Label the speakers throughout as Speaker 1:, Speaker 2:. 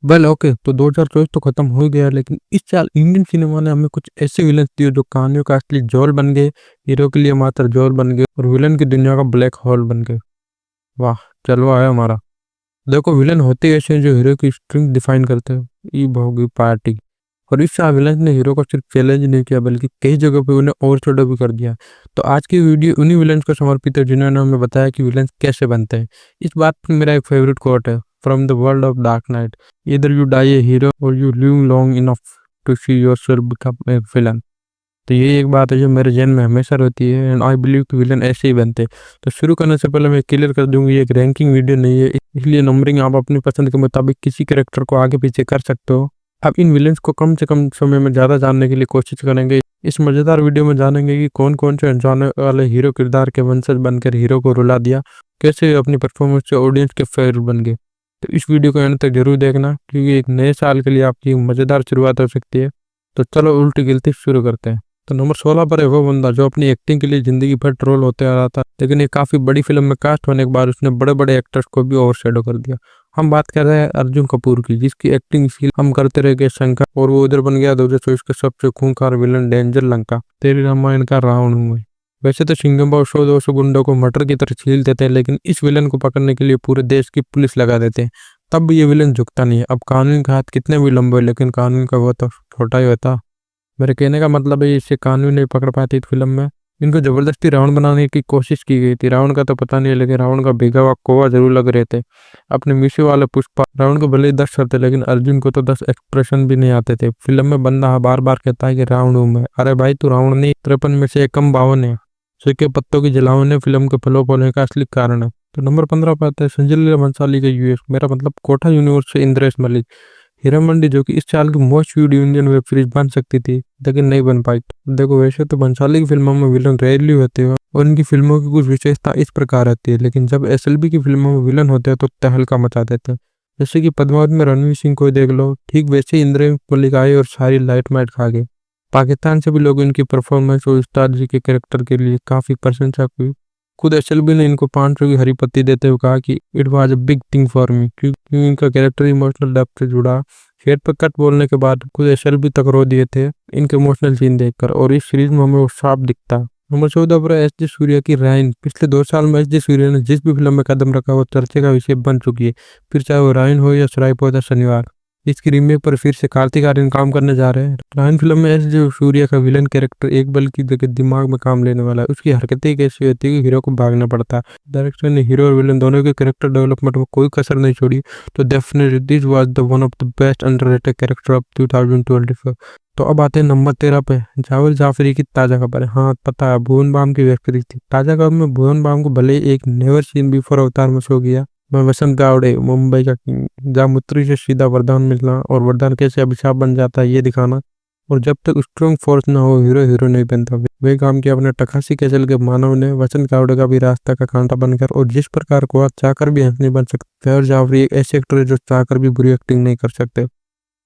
Speaker 1: Well okay, तो 2024 तो खत्म हो गया, लेकिन इस साल इंडियन सिनेमा ने हमें कुछ ऐसे विलन दिए जो कहानियों का असली जोल बन गए, हीरो के लिए मात्र जोल बन गए और विलन की दुनिया का ब्लैक होल बन गए। वाह, चलवा है हमारा। देखो, विलन होते ऐसे हैं जो हीरो की स्ट्रेंथ डिफाइन करते हैं। ई होगी पार्टी। और इस साल विलन ने हीरो को सिर्फ चैलेंज नहीं किया, बल्कि कई जगह पे उन्हें ओवरशैडो भी कर दिया। तो आज की वीडियो उन्हीं विलन्स को समर्पित है जिन्होंने हमें बताया कि विलन कैसे बनते हैं। इस बात पर मेरा एक फेवरेट कोट है, from the world of dark night, इधर यू डाई ए हीरो और you live long enough to see yourself become a villain. तो ये एक बात है जो मेरे जहन में हमेशा रहती है, एंड आई बिलीव कि विलन ऐसे ही बनते हैं। तो शुरू करने से पहले मैं क्लियर कर दूंगी, ये एक रैंकिंग वीडियो नहीं है, इसलिए नंबरिंग आप अपनी पसंद के मुताबिक किसी कैरेक्टर को आगे पीछे कर सकते हो। अब इन विलेंस को कम से कम समय में ज़्यादा जानने के लिए कोशिश करेंगे। इस मज़ेदार वीडियो में जानेंगे कि कौन कौन से अनजाने वाले हीरो किरदार के वंशज बनकर हीरो को रुला दिया, कैसे अपनी परफॉर्मेंस से ऑडियंस के फेवरेट बन गए। तो इस वीडियो को एंड तक जरूर देखना, क्योंकि एक नए साल के लिए आपकी मज़ेदार शुरुआत हो सकती है। तो चलो उल्टी गिनती शुरू करते हैं। तो नंबर 16 पर है वो बंदा जो अपनी एक्टिंग के लिए जिंदगी भर ट्रोल होते आ रहा था, लेकिन ये काफी बड़ी फिल्म में कास्ट होने के बाद उसने बड़े बड़े एक्टर्स को भी ओवरशैडो कर दिया। हम बात कर रहे हैं अर्जुन कपूर की, जिसकी एक्टिंग स्किल हम करते रह गए शंकर, और वो उधर बन गया 2024 का सबसे खूंखार विलन डेंजर लंका, तेरी रामायण का रावण हूँ मैं। वैसे तो सिंघम बाबू 100-200 गुंडों को मटर की तरह छील देते हैं, लेकिन इस विलन को पकड़ने के लिए पूरे देश की पुलिस लगा देते हैं, तब भी ये विलन झुकता नहीं है। अब कानून का हाथ कितने भी लंबे हो, लेकिन कानून का वो तो छोटा ही होता। मेरे कहने का मतलब है, इससे कानून नहीं पकड़ पाती इस फिल्म में। इनको जबरदस्ती रावण बनाने की कोशिश की गई थी। रावण का तो पता नहीं, लेकिन रावण का भीगा हुआ कोवा जरूर लग रहे थे। अपने मीसे वाले पुष्पा रावण को भले ही 10 सर थे, लेकिन अर्जुन को तो 10 एक्सप्रेशन भी नहीं आते थे। फिल्म में बंदा बार बार कहता है कि रावण हूं मैं। अरे भाई, तू रावण नहीं, 53 में से एक कम 52 है। सूखे पत्तों की जलावन फिल्म के फ्लॉप होने का असली कारण है। तो नंबर 15 पर आता है संजय लीला भंसाली का यूएस, मेरा मतलब कोटा यूनिवर्स से इंद्रेश मलिक, हीरा मंडी, जो कि इस साल की most viewed Indian web series बन सकती थी, लेकिन नहीं बन पाई। देखो, वैसे तो भंसाली की फिल्मों में विलन रेयरली होते हैं और इनकी फिल्मों की कुछ विशेषता इस प्रकार रहती है, लेकिन जब एसएलबी की फिल्मों में विलन होते हैं तो तहलका मचा देते हैं। जैसे कि पद्मावत में रणवीर सिंह को देख लो, ठीक वैसे ही इंद्रेश मलिक आए और सारी लाइट माइट खा गए। पाकिस्तान से भी लोग इनकी परफॉर्मेंस और उस्ताद जी के कैरेक्टर के लिए काफी प्रशंसा की। खुद एसएलबी ने इनको 500 की हरी पत्ती देते हुए कहा कि it was a big thing for me, क्योंकि इनका कैरेक्टर इमोशनल डेप्थ से जुड़ा। शेर पर कट बोलने के बाद खुद एसएलबी तक रो दिए थे इनके इमोशनल सीन देखकर, और इस सीरीज में हमें वो साफ दिखता। नंबर 14 पर एस जे सूर्या की रायन। पिछले 2 साल में एस जे सूर्या ने जिस भी फिल्म में कदम रखा वो चर्चे का विषय बन चुकी है, फिर चाहे वो रायन हो या सरायपौधा शनिवार। इसकी रीमेक पर फिर से कार्तिक आर्यन काम करने जा रहे हैं। रायन फिल्म में एस जे सूर्या का विलन कैरेक्टर एक बल की जगह दिमाग में काम लेने वाला है। उसकी हरकतें कैसी होती है कि हीरो को भागना पड़ता है। डायरेक्टर ने हीरो और विलन दोनों के कैरेक्टर डेवलपमेंट में कोई कसर नहीं छोड़ी। तो definitely this was the one of the best underrated character of 2024। तो अब आते हैं नंबर 13 पे, जावेद जाफरी की ताजा खबर है। हाँ, पता है, भुवन बाम की वेब सीरीज थी। ताजा खबर में भुवन बाम को भले ही एक नेवर सीन बिफोर अवतार में शो किया, मैं वसंत गावड़े मुंबई का किंग, जहाँ मुत्री से सीधा वरदान मिलना और वरदान कैसे अभिशाप बन जाता है ये दिखाना। और जब तक स्ट्रॉन्ग फोर्स ना हो, हीरो हीरो नहीं बनता। वे काम किया अपने टकासी के चल के मानव ने वसंत गावड़े का भी रास्ता का कांटा बनकर, और जिस प्रकार को आज चाहकर भी हंस नहीं बन सकते, और जाफरी एक ऐसे एक्टर है जो चाहकर भी बुरी एक्टिंग नहीं कर सकते।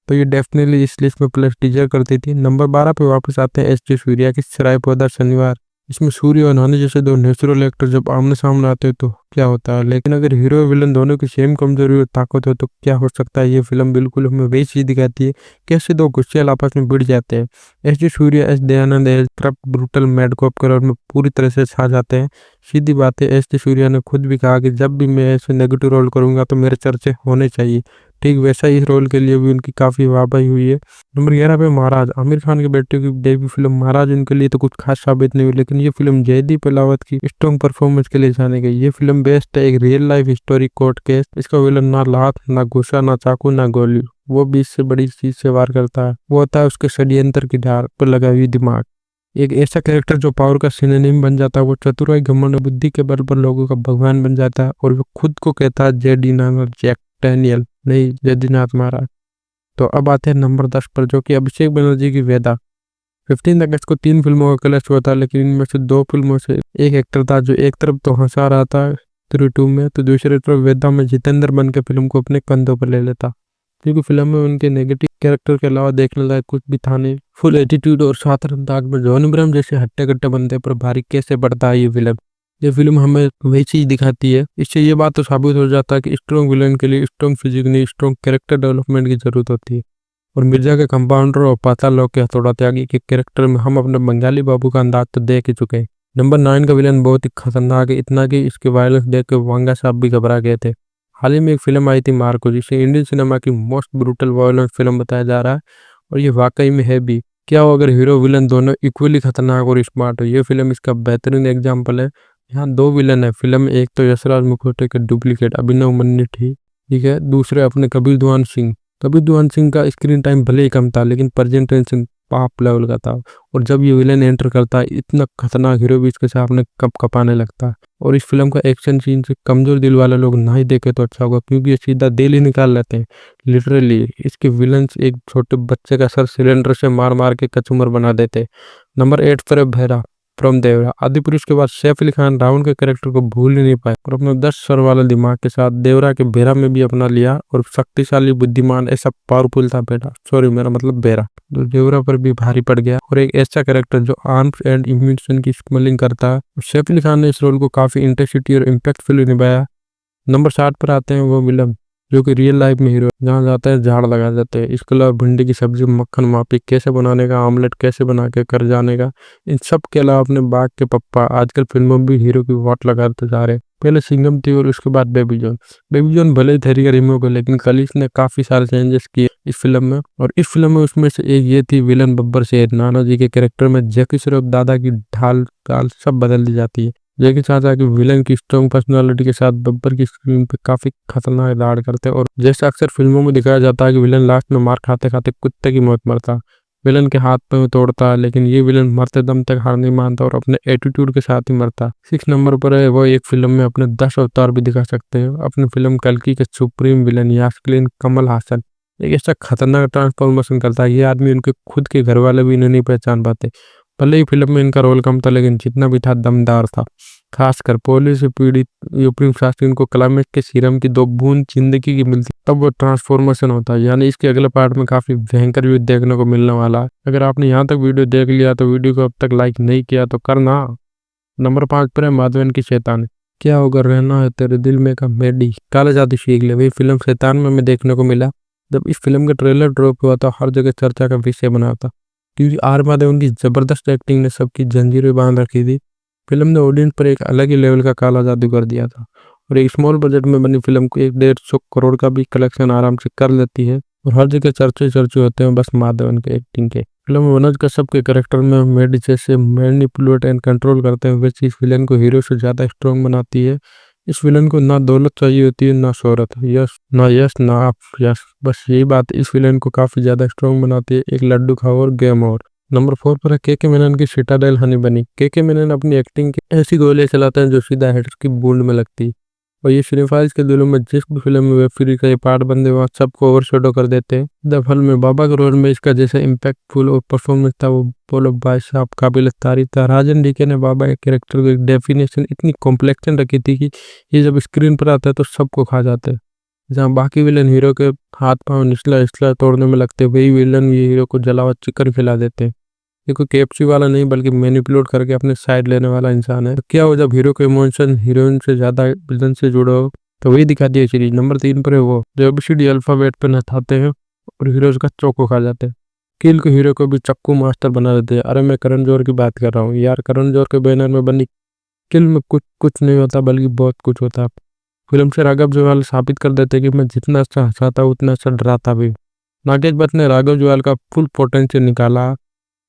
Speaker 1: तो ये डेफिनेटली इस लिस्ट में प्लस टीजर करती थी। नंबर 12 पे वापस आते हैं एस जे सूर्या की सरायपौधा शनिवार। इसमें सूर्य और नानी जैसे दो नेचुरल एक्टर जब आमने सामने आते हैं तो क्या होता है, लेकिन अगर हीरो और विलन दोनों की सेम कमजोरी और ताकत हो तो क्या हो सकता है। ये फिल्म बिल्कुल हमें वही चीज दिखाती है, कैसे दो गुस्सेल आपस में भिड़ जाते हैं। S J Surya S Dayanand S corrupt brutal mad cop colour में पूरी तरह से छा जाते हैं। सीधी बात है, एस जे सूर्या ने खुद भी कहा कि जब भी मैं ऐसे नेगेटिव रोल करूंगा तो मेरे चर्चे होने चाहिए। ठीक वैसा ही इस रोल के लिए भी उनकी काफी वाहवाही हुई है। नंबर 11 पे महाराज, आमिर खान के बेटे की डेब्यू फिल्म महाराज उनके लिए तो कुछ खास साबित नहीं हुई, लेकिन ये फिल्म जयदीप अहलावत की स्ट्रॉन्ग परफॉर्मेंस के लिए जानी गई। ये फिल्म बेस्ड है एक real life historic court case. इसका विलन ना लात ना गुस्सा ना चाकू ना गोली, वो भी इससे बड़ी चीज से वार करता है, वो होता है उसके षड्यंत्र की धार पर लगा हुई दिमाग। एक ऐसा कैरेक्टर जो पावर का सिनोनिम बन जाता है। वो चतुराई घमंड बुद्धि के बल पर लोगों का भगवान बन जाता है, और वो खुद को कहता है जेडी नाना जैक डैनियल, नहीं जयदीनाथ महाराज। तो अब आते हैं नंबर 10 पर, जो कि अभिषेक बनर्जी की वेदा। 15 अगस्त को 3 फिल्मों का क्लैश हुआ था, लेकिन इनमें से 2 फिल्मों से एक एक्टर था जो एक तरफ तो हंसा रहा था 3-2 में, तो दूसरी तरफ वेदा में जितेंद्र बन के फिल्म को अपने कंधों पर ले लेता, क्योंकि फिल्म में उनके नेगेटिव कैरेक्टर के अलावा देखने लायक कुछ भी था नहीं। फुल एटीट्यूड और साधारण अंदाज में जॉन इब्राहिम जैसे हट्टे कट्टे बंदे पर भारी कैसे पड़ता है ये फिल्म। ये फिल्म हमें वही चीज दिखाती है। इससे ये बात तो साबित हो जाता है कि स्ट्रॉन्ग विलन के लिए स्ट्रॉन्ग फिजिक नहीं, स्ट्रॉन्ग कैरेक्टर डेवलपमेंट की जरूरत होती है। और मिर्जा के कंपाउंडर और पाताल लोक के हथौड़ा त्यागी के कैरेक्टर में हम अपने बंगाली बाबू का अंदाज तो देख ही चुके हैं। नंबर 9 का विलन बहुत ही खतरनाक है, इतना कि इसके वायलेंस देख के वांगा साहब भी घबरा गए थे। हाल ही में एक फिल्म आई थी मार्को, जिसे इंडियन सिनेमा की मोस्ट ब्रूटल वायलेंस फिल्म बताया जा रहा है, और ये वाकई में है भी। क्या हो अगर हीरो विलन दोनों इक्वली खतरनाक और स्मार्ट हो? ये फिल्म इसका बेहतरीन एग्जाम्पल है। यहाँ दो विलन है फिल्म में, एक तो यशराज मुखोटे के डुप्लीकेट अभिनव मन्निट ही, ठीक है, दूसरे अपने कबीर दुआन सिंह। कबीर दुआन सिंह का स्क्रीन टाइम भले ही कम था, लेकिन प्रेजेंटेशन पाप लेवल का था। और जब ये विलेन एंटर करता है, इतना खतरनाक हीरो भी इसके सामने कप कपाने लगता है। और इस फिल्म का एक्शन सीन से कमजोर दिल वाले लोग ना ही देखे तो अच्छा होगा, क्योंकि ये सीधा दिल ही निकाल लेते हैं लिटरली। इसके विलन्स एक छोटे बच्चे का सर सिलेंडर से मार मार के कचूमर बना देते। नंबर 8 पर है भेरा फ्रॉम देवरा। आदिपुरुष के बाद सैफ अली खान रावण के कैरेक्टर को भूल ही नहीं पाए, और अपने 10 स्वर वाले दिमाग के साथ देवरा के भेरा में भी अपना लिया। और शक्तिशाली बुद्धिमान ऐसा पावरफुल था बेटा, सॉरी मेरा मतलब बेरा, तो देवरा पर भी भारी पड़ गया। और एक ऐसा कैरेक्टर जो आर्म्स एंड इम्यूनिशन की स्मगलिंग करता है। सैफ अली खान ने इस रोल को काफी इंटेंसिटी और इम्पैक्टफुली निभाया। नंबर 60 पर आते हैं वो विलन जो कि रियल लाइफ में हीरो, जहाँ जाते हैं झाड़ लगा जाते हैं। इसके अलावा भिंडी की सब्जी, मक्खन मापी कैसे बनाने का, ऑमलेट कैसे बना के कर जाने का, इन सब के अलावा अपने बाग के पप्पा आजकल फिल्मों में भी हीरो की वाट लगाते जा रहे हैं। पहले सिंघम थी और उसके बाद बेबी जॉन। बेबी जॉन भले ही थेरी का रिमोक है, लेकिन कलिस ने काफी सारे चेंजेस किए इस फिल्म में। और इस फिल्म में उसमें से एक ये थी विलन बब्बर शेर। नाना जी के कैरेक्टर में जैकी श्रॉफ दादा की ढाल ढाल सब बदल दी जाती है। जैकी चाचा की विलन की स्ट्रॉन्ग पर्सनालिटी के साथ बब्बर की स्क्रीन पे काफी खतरनाक दाड़ करते हैं। और जैसे अक्सर फिल्मों में दिखाया जाता है कि विलन लास्ट में मार खाते खाते कुत्ते की मौत मरता, विलन के हाथ पे तोड़ता है, लेकिन ये विलन मरते दम तक हार नहीं मानता और अपने एटीट्यूड के साथ ही मरता। 6 नंबर पर है वो एक फिल्म में अपने 10 अवतार भी दिखा सकते हैं। अपनी फिल्म कल्कि के सुप्रीम विलन यास्कीन कमल हासन एक ऐसा खतरनाक ट्रांसफॉर्मेशन करता है, ये आदमी उनके खुद के घर वाले भी इन्हें नहीं पहचान पाते। भले ही फिल्म में इनका रोल कम था, लेकिन जितना भी था दमदार था। खासकर पोलियो से पीड़ित यूपी शासन को क्लाइमेक्स के सीरम की 2 बूंद जिंदगी की मिलती, तब वो ट्रांसफॉर्मेशन होता है। यानी इसके अगले पार्ट में काफी भयंकर युद्ध देखने को मिलने वाला है। अगर आपने यहाँ तक वीडियो देख लिया तो वीडियो को अब तक लाइक नहीं किया तो करना। नंबर 5 पर है माधवन की शैतान। क्या होगा रहना है तेरे दिल में का मेडी काला जादू सीख ले, वही फिल्म शैतान में हमें देखने को मिला। जब इस फिल्म का ट्रेलर ड्रॉप हुआ तो हर जगह चर्चा का विषय बना था, क्योंकि आर माधवन की जबरदस्त एक्टिंग ने सबकी जंजीरें बांध रखी थी। फिल्म ने ऑडियंस पर एक अलग ही लेवल का काला जादू कर दिया था। और एक स्मॉल बजट में बनी फिल्म को 150 करोड़ का भी कलेक्शन आराम से कर लेती है। और हर जगह चर्चे होते हैं बस माधवन के एक्टिंग के। फिल्म में मनोज कश्यप के कैरेक्टर में मेडी जैसे मैनिपुलेट एंड कंट्रोल करते हैं, वे चीज विलन को हीरो से ज्यादा स्ट्रॉन्ग बनाती है। इस विलन को ना दौलत चाहिए होती है ना शोहरत, यश ना यश, बस यही बात इस विलन को काफी ज्यादा स्ट्रॉन्ग बनाती है। एक लड्डू खाओ और गेम ओवर। नंबर 4 पर है के मेनन की सिटाडेल हनी बनी। के मेनन अपनी एक्टिंग की ऐसी गोलियां चलाते हैं जो सीधा हेडर की बूंद में लगती, और ये सिनेफाइल्स के दिलों में जिस भी फिल्म में वेब सीरीज का ये पार्ट बनते वहाँ सबको ओवरशैडो कर देते हैं। द फल में बाबा के रोल में इसका जैसा इम्पैक्टफुल और परफॉर्मेंस था वो बोलो भाई साहब काबिल तारीफ था। राजन डीके ने बाबा के कैरेक्टर को एक डेफिनेशन इतनी कॉम्प्लेक्सन रखी थी कि ये जब स्क्रीन पर आता है तो सबको खा जाते हैं। जहाँ बाकी विलन हीरो के हाथ पांव निचला इसला तोड़ने में लगते, वही विलन ये हीरो को जला हुआ चिकन खिला देते। ये कोई केएफसी वाला नहीं बल्कि मैनिपुलेट करके अपने साइड लेने वाला इंसान है। तो क्या हो जब हीरो का इमोशन हीरोइन से ज्यादा विलन से जुड़ो हो, तो वही दिखा दिया सीरीज। नंबर 3 पर है वो जो एबीसीडी अल्फाबेट पे नचाते हैं और हीरोज का चौको खा जाते हैं। किल को हीरो को भी चक्कू मास्टर बना देते हैं। अरे मैं करण जौहर की बात कर रहा हूँ यार, करण जौहर के बैनर में बनी किल में कुछ कुछ नहीं होता बल्कि बहुत कुछ होता है। फिल्म से राघव जुवाल साबित कर देते कि मैं जितना अच्छा हंसाता उतना अच्छा डराता भी। नागेश भट्ट ने राघव जुवाल का फुल पोटेंशियल निकाला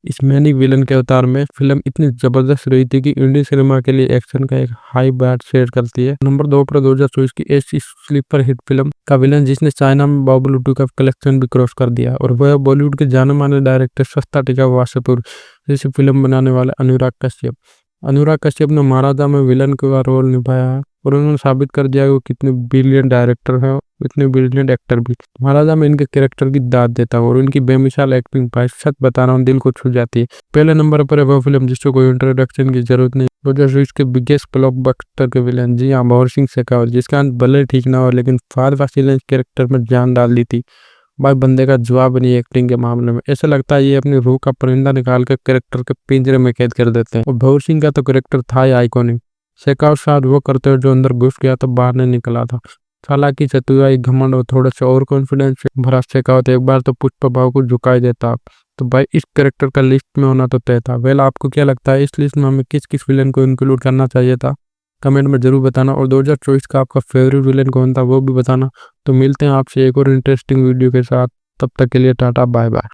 Speaker 1: इस मैनिक विलन के अवतार में। फिल्म इतनी जबरदस्त रही थी कि इंडियन सिनेमा के लिए एक्शन का एक हाई बार सेट करती है। नंबर 2 पर 2024 की ऐसी स्लीपर हिट फिल्म का विलन जिसने चाइना में बाहुबली 2 का कलेक्शन भी क्रॉस कर दिया, और वह बॉलीवुड के जाने माने डायरेक्टर सस्ता टिका वासेपुर जैसी फिल्म बनाने वाले अनुराग कश्यप। अनुराग कश्यप ने महाराजा में विलन का रोल निभाया है, और उन्होंने साबित कर दिया कि वो कितने ब्रिलियंट डायरेक्टर हैं, इतने ब्रिलियंट एक्टर भी। महाराजा में इनके कैरेक्टर की दाद देता हूँ, और इनकी बेमिसाल एक्टिंग भाई सच बता रहा हूँ दिल को छू जाती है। पहले नंबर पर है वो फिल्म जिसको कोई इंट्रोडक्शन की जरूरत नहीं, 2020 के बिगेस्ट ब्लॉकबस्टर के विलन, जी हाँ भंवर सिंह शेखावत, जिसका अंत भले ठीक ना हो लेकिन फाद फासिल ने कैरेक्टर में जान डाल दी थी। भाई बंदे का जवाब बनी एक्टिंग के मामले में, ऐसा लगता है ये अपनी रूह का परिंदा निकाल कर कैरेक्टर के पिंजरे में कैद कर देते हैं। और भंवर सिंह का तो कैरेक्टर था ही आइकॉनिक। शेखावत शायद वो करते हो जो अंदर घुस गया तो बाहर नहीं निकला था। हालांकि चतुराई, घमंड और थोड़ा सा और कॉन्फिडेंस भरा शेखावत एक बार तो पुष्पा भाव को झुका ही देता। तो भाई इस कैरेक्टर का लिस्ट में होना तो तय था। वेल, आपको क्या लगता है इस लिस्ट में हमें किस किस विलन को इंक्लूड करना चाहिए था? कमेंट में जरूर बताना। और 2024 का आपका फेवरेट विलन कौन था वो भी बताना। तो मिलते हैं आपसे एक और इंटरेस्टिंग वीडियो के साथ। तब तक के लिए टाटा बाय बाय।